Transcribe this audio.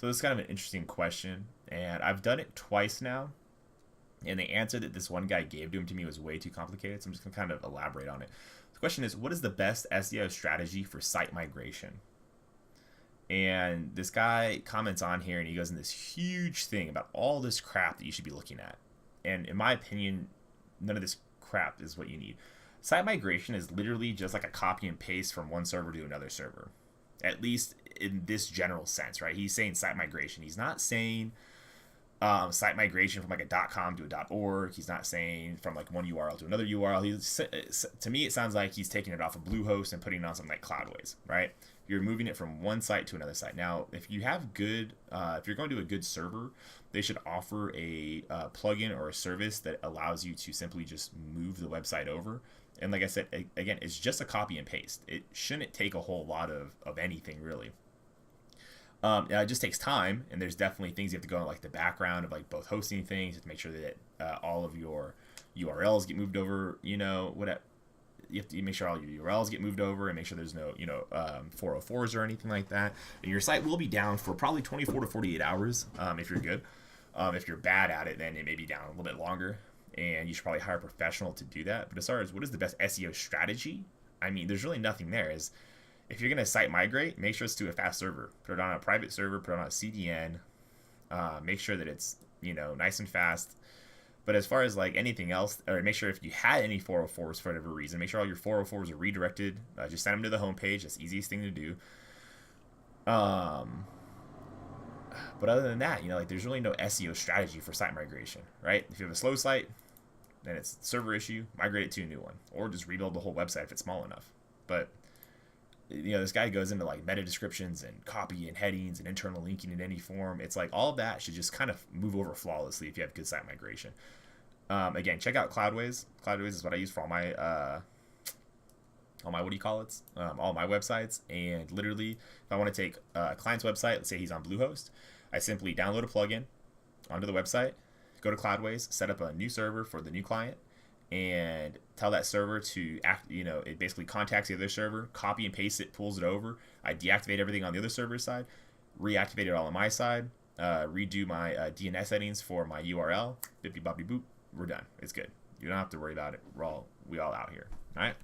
So this is kind of an interesting question, and I've done it twice now. And the answer that this one guy gave to me was way too complicated, so I'm just gonna kind of elaborate on it. The question is, what is the best SEO strategy for site migration? And this guy comments on here, and he goes in this huge thing about all this crap that you should be looking at. And in my opinion, none of this crap is what you need. Site migration is literally just like a copy and paste from one server to another server, at least in this general sense, right? He's saying site migration. He's not saying site migration from like a .com to a .org. He's not saying from like one URL to another URL. To me, it sounds like he's taking it off of Bluehost and putting it on something like Cloudways, right? You're moving it from one site to another site. Now, if you have good, if you're going to a good server, they should offer a plugin or a service that allows you to simply just move the website over. And like I said, again, it's just a copy and paste. It shouldn't take a whole lot of anything really. It just takes time, and there's definitely things you have to go in like the background of like both hosting things. You have to make sure that all of your URLs get moved over. You know, whatever. You have to make sure all your URLs get moved over and make sure there's no 404s or anything like that. And your site will be down for probably 24 to 48 hours if you're good. If you're bad at it, then it may be down a little bit longer, and you should probably hire a professional to do that. But as far as what is the best SEO strategy, I mean, there's really nothing there. If you're going to site migrate, make sure it's to a fast server. Put it on a private server, put it on a CDN, make sure that it's, nice and fast. But as far as like anything else, or make sure if you had any 404s for whatever reason, make sure all your 404s are redirected. Just send them to the homepage. That's the easiest thing to do. But other than that, there's really no SEO strategy for site migration, right? If you have a slow site, then it's a server issue, migrate it to a new one, or just rebuild the whole website if it's small enough. But this guy goes into like meta descriptions and copy and headings and internal linking in any form. It's like all of that should just kind of move over flawlessly if you have good site migration. Again, check out Cloudways. Cloudways is what I use for all my all my websites. And literally, if I want to take a client's website, let's say he's on Bluehost, I simply download a plugin onto the website, go to Cloudways, set up a new server for the new client, and tell that server to act, it basically contacts the other server, copy and paste it, pulls it over. I deactivate everything on the other server's side, reactivate it all on my side, redo my DNS settings for my URL, bippy boppy boop, we're done. It's good. You don't have to worry about it. We all out here. All right.